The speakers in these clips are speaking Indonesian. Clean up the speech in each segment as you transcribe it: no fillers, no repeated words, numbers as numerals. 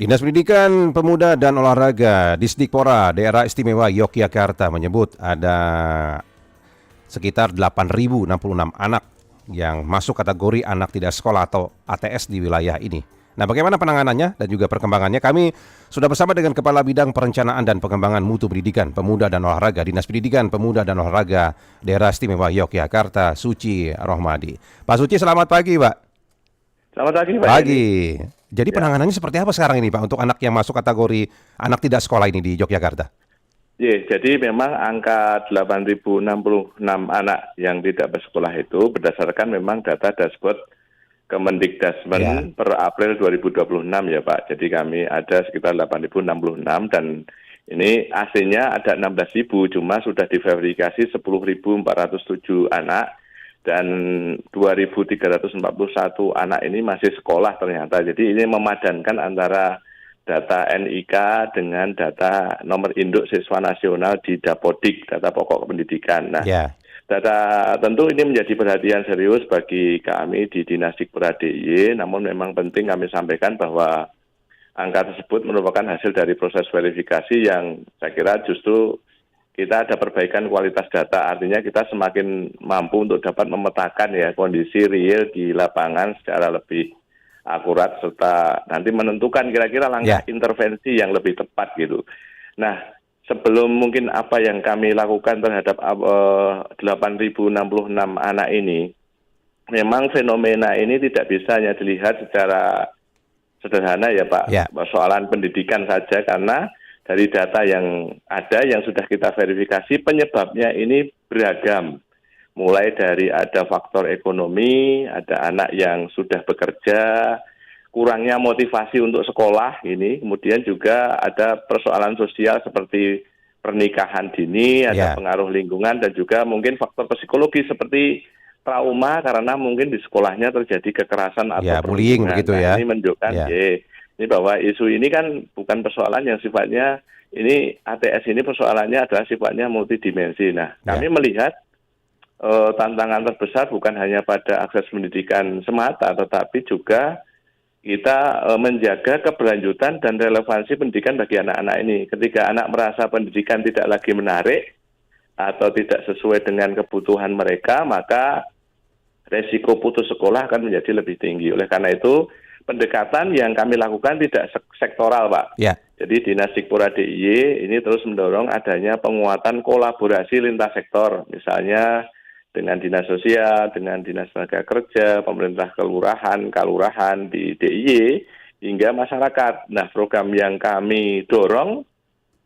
Dinas Pendidikan Pemuda dan Olahraga Disdikpora Daerah Istimewa Yogyakarta menyebut ada sekitar 8.066 anak yang masuk kategori anak tidak sekolah atau ATS di wilayah ini. Nah, bagaimana penanganannya dan juga perkembangannya? Kami sudah bersama dengan Kepala Bidang Perencanaan dan Pengembangan Mutu Pendidikan Pemuda dan Olahraga Dinas Pendidikan Pemuda dan Olahraga Daerah Istimewa Yogyakarta, Suci Rohmadi. Pak Suci, selamat pagi, Pak. Selamat pagi, Pak Denny. Pagi. Jadi Ya, penanganannya seperti apa sekarang ini, Pak, untuk anak yang masuk kategori anak tidak sekolah ini di Yogyakarta? jadi memang angka 8.066 anak yang tidak bersekolah itu berdasarkan memang data dashboard Ya, Kemendikbudristek per April 2026 ya Pak. Jadi kami ada sekitar 8.066 dan ini aslinya ada 16.000, cuma sudah diverifikasi 10.407 anak dan 2.341 anak ini masih sekolah ternyata. Jadi ini memadankan antara data NIK dengan data nomor induk siswa nasional di Dapodik, data pokok pendidikan. Nah, ya, data tentu ini menjadi perhatian serius bagi kami di Dinas Dikpora DIY, namun memang penting kami sampaikan bahwa angka tersebut merupakan hasil dari proses verifikasi yang saya kira justru kita ada perbaikan kualitas data, artinya kita semakin mampu untuk dapat memetakan ya kondisi real di lapangan secara lebih akurat serta nanti menentukan kira-kira langkah ya, intervensi yang lebih tepat gitu. Nah, sebelum mungkin apa yang kami lakukan terhadap 8.066 anak ini, memang fenomena ini tidak bisa hanya dilihat secara sederhana ya ya, Pak, persoalan pendidikan saja karena dari data yang ada yang sudah kita verifikasi penyebabnya ini beragam. Mulai dari ada faktor ekonomi, ada anak yang sudah bekerja, kurangnya motivasi untuk sekolah ini, kemudian juga ada persoalan sosial seperti pernikahan dini, ada ya, pengaruh lingkungan dan juga mungkin faktor psikologi seperti trauma karena mungkin di sekolahnya terjadi kekerasan atau ya, bullying perundungan. begitu Nah, ya. ini menunjukkan Ya, ini bahwa isu ini kan bukan persoalan yang sifatnya ini ATS ini persoalannya adalah sifatnya multidimensi. Nah, kami ya, melihat tantangan terbesar bukan hanya pada akses pendidikan semata, tetapi juga kita menjaga keberlanjutan dan relevansi pendidikan bagi anak-anak ini. Ketika anak merasa pendidikan tidak lagi menarik atau tidak sesuai dengan kebutuhan mereka, maka resiko putus sekolah akan menjadi lebih tinggi. Oleh karena itu, pendekatan yang kami lakukan tidak sektoral, Pak. ya, Jadi Dinas Dikpora DIY ini terus mendorong adanya penguatan kolaborasi lintas sektor, misalnya dengan Dinas Sosial, dengan Dinas Tenaga Kerja, pemerintah kalurahan di DIY, hingga masyarakat. Nah, program yang kami dorong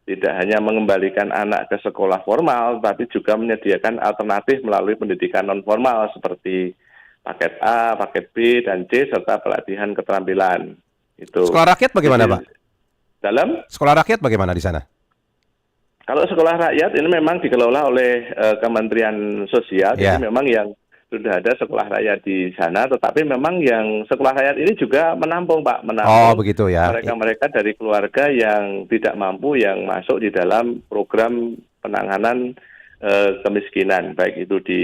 tidak hanya mengembalikan anak ke sekolah formal, tapi juga menyediakan alternatif melalui pendidikan non-formal seperti paket A, paket B, dan C, serta pelatihan keterampilan. Itu. sekolah rakyat bagaimana, Jadi Pak? dalam Sekolah rakyat bagaimana di sana? kalau sekolah rakyat ini memang dikelola oleh Kementerian Sosial, jadi Ya, memang yang sudah ada sekolah rakyat di sana, tetapi memang yang sekolah rakyat ini juga menampung, Pak, oh menampung begitu ya. mereka-mereka dari keluarga yang tidak mampu yang masuk di dalam program penanganan kemiskinan, baik itu di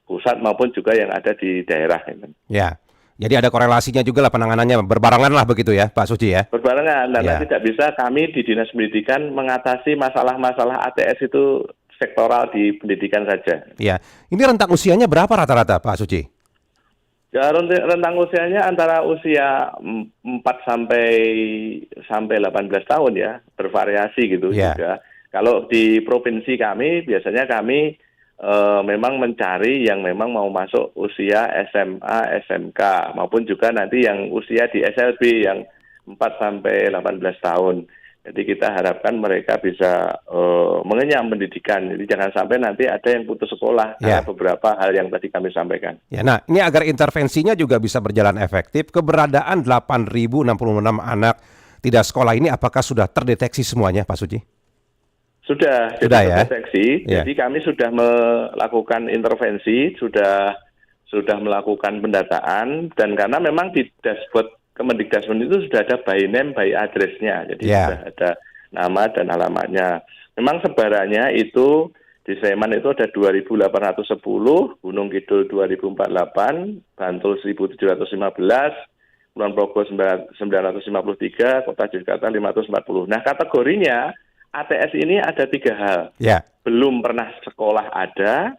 pusat maupun juga yang ada di daerah. Ya, jadi ada korelasinya juga lah penanganannya, berbarengan lah begitu ya, Pak Suci ya. Berbarengan, dan Ya, tidak bisa kami di Dinas Pendidikan mengatasi masalah-masalah ATS itu sektoral di pendidikan saja. ya. Ini rentang usianya berapa rata-rata, Pak Suci? Ya, rentang usianya antara usia 4 sampai 18 tahun ya, bervariasi gitu Ya, juga. Kalau di provinsi kami, biasanya kami memang mencari yang memang mau masuk usia SMA, SMK, maupun juga nanti yang usia di SLB yang 4 sampai 18 tahun. Jadi kita harapkan mereka bisa mengenyam pendidikan. Jadi jangan sampai nanti ada yang putus sekolah karena ya. beberapa hal yang tadi kami sampaikan. Ya, nah ini agar intervensinya juga bisa berjalan efektif, keberadaan 8.066 anak tidak sekolah ini apakah sudah terdeteksi semuanya, Pak Suci? Sudah, Sudah jadi ya? terdeteksi. Ya, Jadi kami sudah melakukan intervensi, sudah melakukan pendataan, dan karena memang di dashboard Kemendikbudristek itu sudah ada by name, by address-nya. Jadi sudah ya, ada nama dan alamatnya. Memang sebarannya itu di Sleman itu ada 2.810, Gunung Kidul 2.048, Bantul 1.715, Kulon Progo 953, Kota Yogyakarta 540. Nah, kategorinya ATS ini ada 3 hal. Ya. Belum pernah sekolah ada,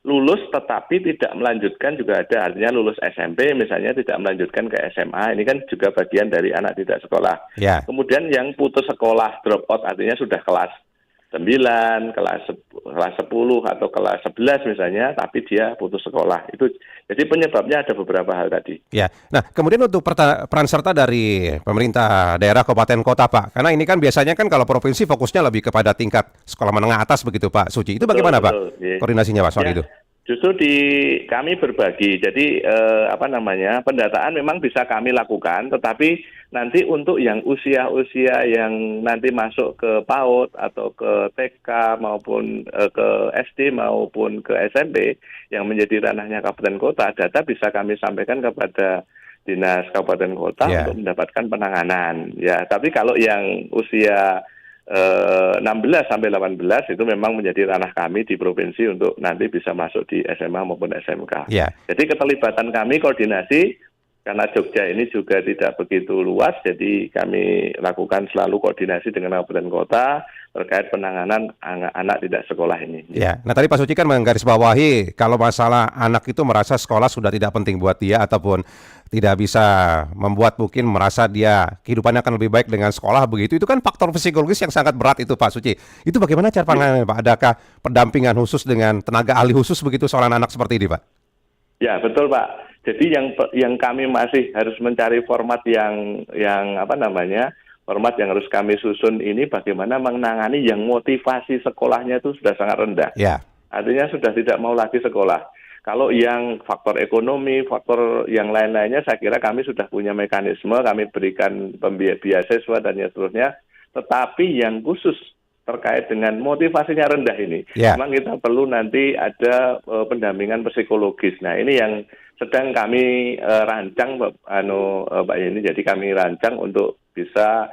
lulus tetapi tidak melanjutkan juga ada. Artinya lulus SMP misalnya tidak melanjutkan ke SMA, ini kan juga bagian dari anak tidak sekolah. Ya. Kemudian yang putus sekolah, drop out, artinya sudah kelas 9, kelas 10 atau kelas 11 misalnya, tapi dia putus sekolah. Itu jadi penyebabnya ada beberapa hal tadi. Ya. Nah, kemudian untuk peran serta dari pemerintah daerah, kabupaten, kota, Pak. Karena ini kan biasanya kan kalau provinsi fokusnya lebih kepada tingkat sekolah menengah atas begitu, Pak Suci. Itu bagaimana, Betul, Pak? Koordinasinya, Pak, soal itu? Justru kami berbagi. Jadi pendataan memang bisa kami lakukan, tetapi nanti untuk yang usia-usia yang nanti masuk ke PAUD atau ke TK maupun ke SD maupun ke SMP yang menjadi ranahnya kabupaten kota, data bisa kami sampaikan kepada dinas kabupaten kota untuk mendapatkan penanganan. Ya, tapi kalau yang usia 16 sampai 18 itu memang menjadi ranah kami di provinsi untuk nanti bisa masuk di SMA maupun SMK. Yeah. Jadi keterlibatan kami koordinasi karena Jogja ini juga tidak begitu luas, jadi kami lakukan selalu koordinasi dengan kabupaten kota terkait penanganan anak tidak sekolah ini. Ya, nah tadi Pak Suci kan menggarisbawahi kalau masalah anak itu merasa sekolah sudah tidak penting buat dia ataupun tidak bisa membuat mungkin merasa dia kehidupannya akan lebih baik dengan sekolah begitu. Itu kan faktor psikologis yang sangat berat itu, Pak Suci. Itu bagaimana cara penanganannya, Pak? Adakah pendampingan khusus dengan tenaga ahli khusus begitu soal anak seperti ini, Pak? Ya, betul, Pak. Jadi yang kami masih harus mencari format yang format yang harus kami susun ini bagaimana menangani yang motivasi sekolahnya itu sudah sangat rendah. Ya. Artinya sudah tidak mau lagi sekolah. Kalau yang faktor ekonomi, faktor yang lain-lainnya saya kira kami sudah punya mekanisme, kami berikan beasiswa dan seterusnya. Tetapi yang khusus terkait dengan motivasinya rendah ini, memang kita perlu nanti ada pendampingan psikologis. Nah, ini yang sedang kami rancang, Mbak Yeni. Jadi kami rancang untuk bisa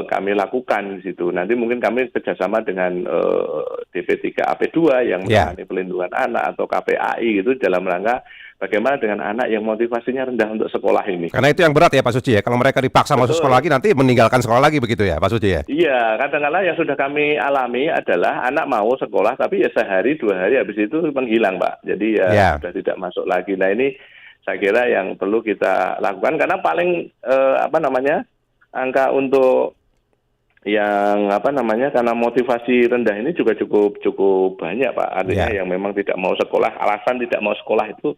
kami lakukan di situ. Nanti mungkin kami kerjasama dengan DP3AP2 yang menangani pelindungan anak atau KPAI gitu dalam rangka bagaimana dengan anak yang motivasinya rendah untuk sekolah ini. Karena itu yang berat ya Pak Suci ya. Kalau mereka dipaksa masuk sekolah lagi nanti meninggalkan sekolah lagi begitu ya Pak Suci ya. Iya, kadang-kadang yang sudah kami alami adalah anak mau sekolah tapi ya sehari 2 hari habis itu menghilang, Pak. Jadi sudah tidak masuk lagi. Nah, ini saya kira yang perlu kita lakukan karena paling angka untuk yang karena motivasi rendah ini juga cukup banyak, Pak. Artinya yang memang tidak mau sekolah, alasan tidak mau sekolah itu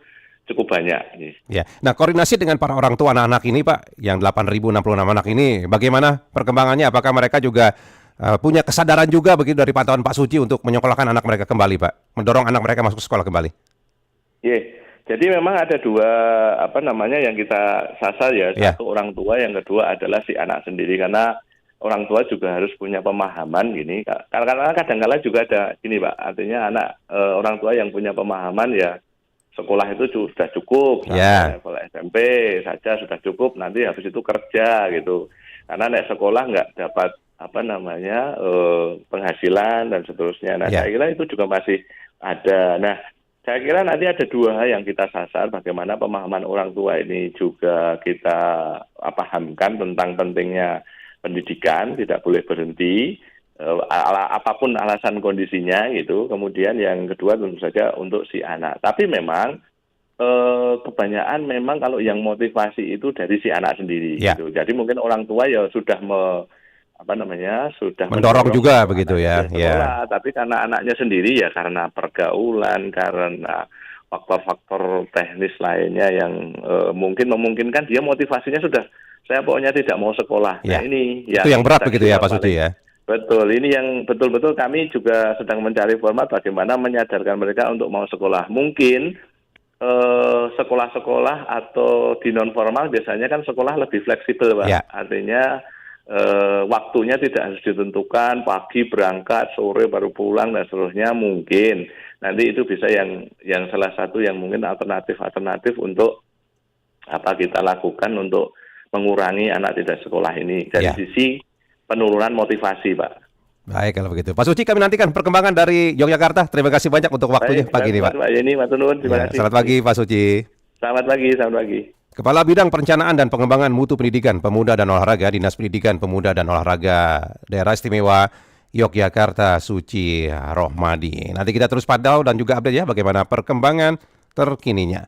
cukup banyak. Ya. Nah, koordinasi dengan para orang tua anak-anak ini, Pak, yang 8.066 anak ini, bagaimana perkembangannya? Apakah mereka juga punya kesadaran juga begitu dari pantauan Pak Suci untuk menyekolahkan anak mereka kembali, Pak? Mendorong anak mereka masuk sekolah kembali? Jadi memang ada 2 yang kita sasar ya. Satu orang tua, yang kedua adalah si anak sendiri. Karena orang tua juga harus punya pemahaman gini. Karena kadang-kala juga ada gini, Pak. Artinya orang tua yang punya pemahaman ya sekolah itu sudah cukup. Level SMP saja sudah cukup. Nanti habis itu kerja gitu. Karena sekolah nggak dapat penghasilan dan seterusnya. Nah, saya kira itu juga masih ada. Nah, saya kira nanti ada 2 hal yang kita sasar, bagaimana pemahaman orang tua ini juga kita pahamkan tentang pentingnya pendidikan, tidak boleh berhenti, apapun alasan kondisinya gitu. Kemudian yang kedua tentu saja untuk si anak. Tapi memang kebanyakan memang kalau yang motivasi itu dari si anak sendiri. Gitu. Jadi mungkin orang tua ya sudah sudah mendorong juga begitu ya. Sekolah, tapi karena anaknya sendiri ya karena pergaulan, karena faktor-faktor teknis lainnya yang mungkin memungkinkan dia motivasinya sudah saya pokoknya tidak mau sekolah. Nah, ini itu yang berat begitu ya Pak Suci ya. Betul, ini yang betul-betul kami juga sedang mencari format bagaimana menyadarkan mereka untuk mau sekolah. Mungkin sekolah-sekolah atau di non formal biasanya kan sekolah lebih fleksibel, Pak. Artinya waktunya tidak harus ditentukan, pagi berangkat, sore baru pulang dan seterusnya. Mungkin nanti itu bisa yang salah satu yang mungkin alternatif untuk kita lakukan untuk mengurangi anak tidak sekolah ini dari sisi penurunan motivasi, Pak. Baik kalau begitu. Pak Suci, kami nantikan perkembangan dari Yogyakarta. Terima kasih banyak untuk waktunya pagi ini, Pak. Terima kasih. Selamat pagi Pak Suci. Selamat pagi. Kepala Bidang Perencanaan dan Pengembangan Mutu Pendidikan Pemuda dan Olahraga Dinas Pendidikan Pemuda dan Olahraga Daerah Istimewa Yogyakarta, Suci Rohmadi. Nanti kita terus pantau dan juga update ya bagaimana perkembangan terkininya.